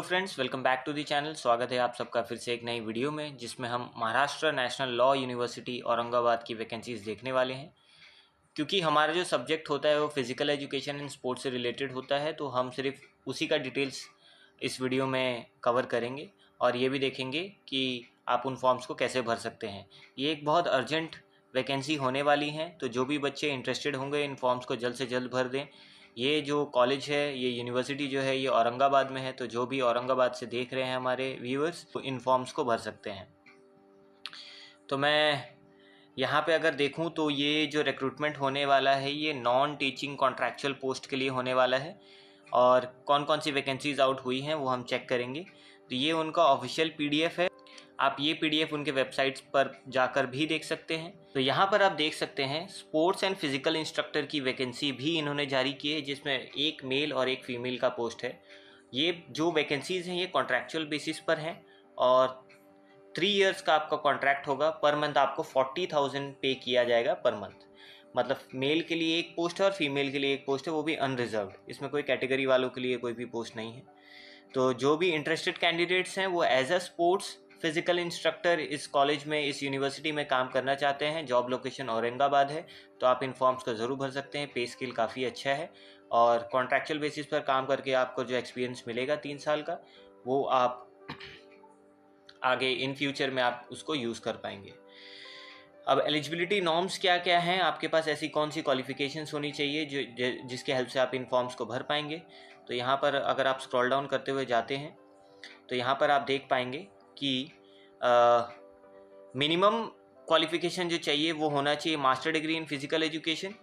Friends, welcome back to the channel. स्वागत है आप सबका फिर से एक नई वीडियो में, जिसमें हम Maharashtra national law university Aurangabad की वैकेंसीज़ देखने वाले हैं। क्योंकि हमारा जो सब्जेक्ट होता है वो फिज़िकल एजुकेशन एंड स्पोर्ट्स से रिलेटेड होता है, तो हम सिर्फ उसी का डिटेल्स इस वीडियो में कवर करेंगे और ये भी देखेंगे कि आप उन फॉर्म्स को कैसे भर सकते हैं। ये एक बहुत अर्जेंट वैकेंसी होने वाली है, तो जो भी बच्चे इंटरेस्टेड होंगे इन फॉर्म्स को जल्द से जल्द भर दें। ये जो कॉलेज है, ये यूनिवर्सिटी जो है, ये औरंगाबाद में है, तो जो भी औरंगाबाद से देख रहे हैं हमारे व्यूअर्स, तो इन फॉर्म्स को भर सकते हैं। तो मैं यहाँ पे अगर देखूँ तो ये जो रिक्रूटमेंट होने वाला है ये नॉन टीचिंग कॉन्ट्रैक्चुअल पोस्ट के लिए होने वाला है। और कौन कौन सी वैकेंसीज आउट हुई हैं वो हम चेक करेंगे। तो ये उनका ऑफिशियल पीडीएफ है, आप ये पीडीएफ उनके वेबसाइट्स पर जाकर भी देख सकते हैं। तो यहाँ पर आप देख सकते हैं स्पोर्ट्स एंड फिजिकल इंस्ट्रक्टर की वैकेंसी भी इन्होंने जारी की है, जिसमें एक मेल और एक फीमेल का पोस्ट है। ये जो वैकेंसीज़ हैं ये कॉन्ट्रैक्चुअल बेसिस पर हैं और 3 इयर्स का आपका कॉन्ट्रैक्ट होगा। पर मंथ आपको 40,000 पे किया जाएगा पर मंथ। मतलब मेल के लिए एक पोस्ट है और फीमेल के लिए एक पोस्ट है, वो भी अनरिजर्व्ड। इसमें कोई कैटेगरी वालों के लिए कोई भी पोस्ट नहीं है। तो जो भी इंटरेस्टेड कैंडिडेट्स हैं वो as a sports physical instructor इस कॉलेज में, इस यूनिवर्सिटी में काम करना चाहते हैं, जॉब लोकेशन औरंगाबाद है, तो आप इन फॉर्म्स को ज़रूर भर सकते हैं। पे स्केल काफ़ी अच्छा है और कॉन्ट्रैक्चुअल बेसिस पर काम करके आपको जो एक्सपीरियंस मिलेगा 3 साल का, वो आप आगे इन फ्यूचर में आप उसको यूज़ कर पाएंगे। अब एलिजिबिलिटी नॉर्म्स क्या क्या हैं, आपके पास ऐसी कौन सी क्वालिफिकेशंस होनी चाहिए जिसके हेल्प से आप इन फॉर्म्स को भर पाएंगे। तो यहाँ पर अगर आप स्क्रॉल डाउन करते हुए जाते हैं तो यहाँ पर आप देख पाएंगे कि मिनिमम क्वालिफिकेशन जो चाहिए वो होना चाहिए master degree in physical education,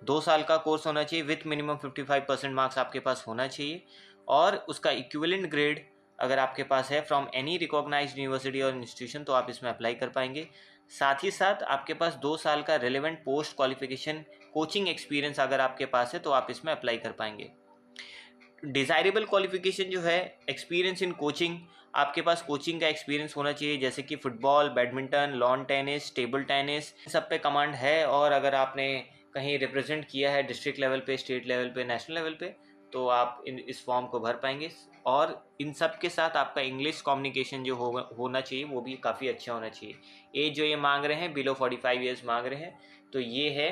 2 साल का कोर्स होना चाहिए विथ मिनिमम 55% मार्क्स आपके पास होना चाहिए। और उसका इक्विवेलेंट ग्रेड अगर आपके पास है फ्रॉम एनी रिकॉग्नाइज्ड यूनिवर्सिटी और इंस्टीट्यूशन, तो आप इसमें अप्लाई कर पाएंगे। साथ ही साथ आपके पास 2 साल का relevant post qualification coaching experience अगर आपके पास है तो आप इसमें अप्लाई कर पाएंगे। डिज़ायरेबल क्वालिफिकेशन जो है एक्सपीरियंस इन कोचिंग, आपके पास कोचिंग का एक्सपीरियंस होना चाहिए, जैसे कि football, badminton, lawn tennis, table tennis, सब पे कमांड है। और अगर आपने कहीं रिप्रेजेंट किया है डिस्ट्रिक्ट लेवल पे, स्टेट लेवल पे, नेशनल लेवल पे, तो आप इस फॉर्म को भर पाएंगे। और इन सब के साथ आपका इंग्लिश कम्युनिकेशन जो होना चाहिए वो भी काफ़ी अच्छा होना चाहिए। एज जो ये मांग रहे हैं बिलो 45 ईयर्स मांग रहे हैं, तो ये है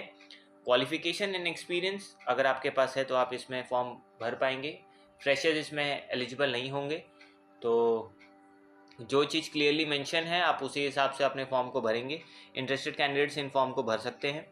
क्वालिफिकेशन एंड एक्सपीरियंस। अगर आपके पास है तो आप इसमें फॉर्म भर पाएंगे। फ्रेशर्स इसमें एलिजिबल नहीं होंगे। तो जो चीज़ क्लियरली मेंशन है आप उसी हिसाब से अपने फॉर्म को भरेंगे। इंटरेस्टेड कैंडिडेट्स इन फॉर्म को भर सकते हैं।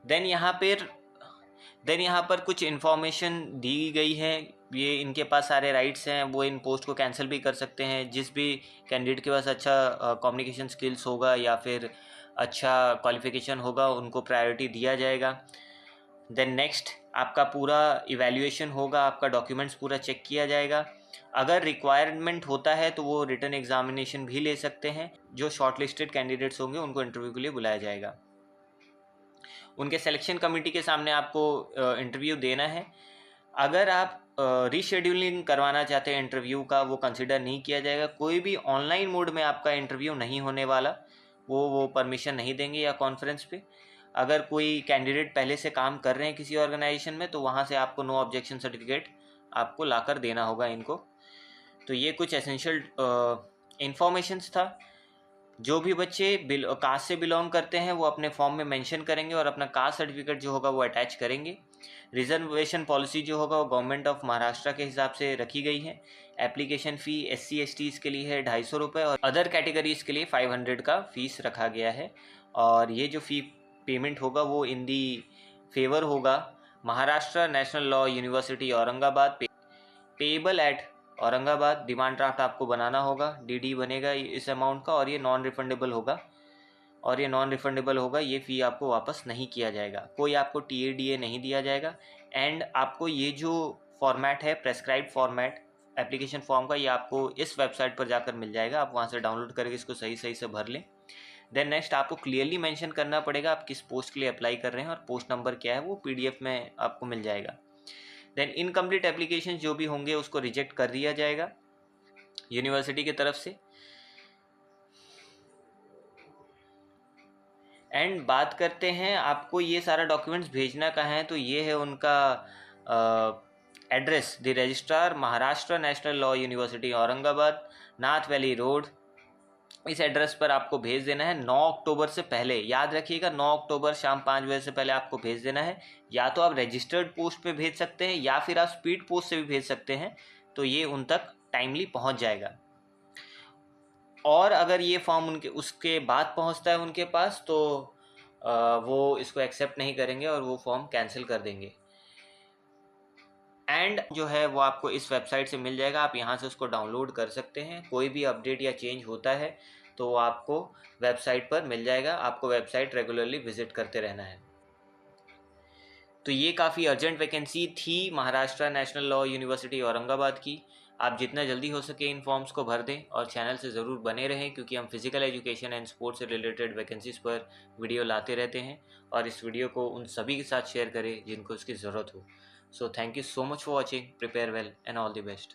देन यहाँ पर कुछ इन्फॉर्मेशन दी गई है। ये इनके पास सारे राइट्स हैं, वो इन पोस्ट को कैंसिल भी कर सकते हैं। जिस भी कैंडिडेट के पास अच्छा कम्युनिकेशन स्किल्स होगा या फिर अच्छा क्वालिफिकेशन होगा उनको प्रायोरिटी दिया जाएगा। देन नेक्स्ट आपका पूरा इवैल्यूएशन होगा, आपका डॉक्यूमेंट्स पूरा चेक किया जाएगा। अगर रिक्वायरमेंट होता है तो वो रिटन एग्जामिनेशन भी ले सकते हैं। जो शॉर्टलिस्टेड कैंडिडेट्स होंगे उनको इंटरव्यू के लिए बुलाया जाएगा। उनके सिलेक्शन कमेटी के सामने आपको इंटरव्यू देना है। अगर आप रीशेड्यूलिंग करवाना चाहते हैं इंटरव्यू का, वो कंसिडर नहीं किया जाएगा। कोई भी ऑनलाइन मोड में आपका इंटरव्यू नहीं होने वाला, वो परमिशन नहीं देंगे या कॉन्फ्रेंस पे। अगर कोई कैंडिडेट पहले से काम कर रहे हैं किसी ऑर्गेनाइजेशन में तो वहाँ से आपको नो ऑब्जेक्शन सर्टिफिकेट आपको लाकर देना होगा इनको। तो ये कुछ एसेंशियल इंफॉर्मेशंस था। जो भी बच्चे कास्ट से बिलोंग करते हैं वो अपने फॉर्म में मेंशन करेंगे और अपना कास्ट सर्टिफिकेट जो होगा वो अटैच करेंगे। रिजर्वेशन पॉलिसी जो होगा वो गवर्नमेंट ऑफ महाराष्ट्र के हिसाब से रखी गई है। एप्लीकेशन फ़ी SC/STs के लिए है 250 रुपये और अदर कैटेगरीज़ के लिए 500 का फ़ीस रखा गया है। और ये जो फ़ी पेमेंट होगा वो इन दी फेवर होगा Maharashtra national law university Aurangabad, payable eight Aurangabad. Demand draft आपको बनाना होगा, DD बनेगा इस अमाउंट का और ये नॉन रिफंडेबल होगा। ये फ़ी आपको वापस नहीं किया जाएगा, कोई आपको TADA नहीं दिया जाएगा। एंड आपको ये जो फॉर्मेट है प्रेस्क्राइब्ड फॉर्मेट एप्लीकेशन फॉर्म का, ये आपको इस वेबसाइट पर जाकर मिल जाएगा। आप वहाँ से डाउनलोड करके इसको सही से भर लें। देन नेक्स्ट आपको क्लियरली मेंशन करना पड़ेगा आप किस पोस्ट के लिए अप्लाई कर रहे हैं और पोस्ट नंबर क्या है, वो PDF में आपको मिल जाएगा। देन इनकम्प्लीट एप्लीकेशन जो भी होंगे उसको रिजेक्ट कर दिया जाएगा यूनिवर्सिटी की तरफ से। एंड बात करते हैं आपको ये सारा डॉक्यूमेंट्स भेजना कहाँ है, तो ये है उनका address, the registrar, Maharashtra national law university Aurangabad, Nath valley road. इस एड्रेस पर आपको भेज देना है 9 अक्टूबर से पहले। याद रखिएगा 9 अक्टूबर शाम 5 बजे से पहले आपको भेज देना है। या तो आप रजिस्टर्ड पोस्ट पे भेज सकते हैं या फिर आप स्पीड पोस्ट से भी भेज सकते हैं, तो ये उन तक टाइमली पहुंच जाएगा। और अगर ये फॉर्म उनके उसके बाद पहुंचता है उनके पास, तो वो इसको एक्सेप्ट नहीं करेंगे और वो फॉर्म कैंसिल कर देंगे। एंड जो है वो आपको इस वेबसाइट से मिल जाएगा, आप यहाँ से उसको डाउनलोड कर सकते हैं। कोई भी अपडेट या चेंज होता है तो वो आपको वेबसाइट पर मिल जाएगा, आपको वेबसाइट रेगुलरली विजिट करते रहना है। तो ये काफ़ी अर्जेंट वैकेंसी थी Maharashtra national law university Aurangabad की। आप जितना जल्दी हो सके इन फॉर्म्स को भर दें और चैनल से ज़रूर बने रहें, क्योंकि हम फिजिकल एजुकेशन एंड स्पोर्ट्स से रिलेटेड वैकेंसीज़ पर वीडियो लाते रहते हैं। और इस वीडियो को उन सभी के साथ शेयर करें जिनको उसकी ज़रूरत हो। So thank you so much for watching. Prepare well and all the best.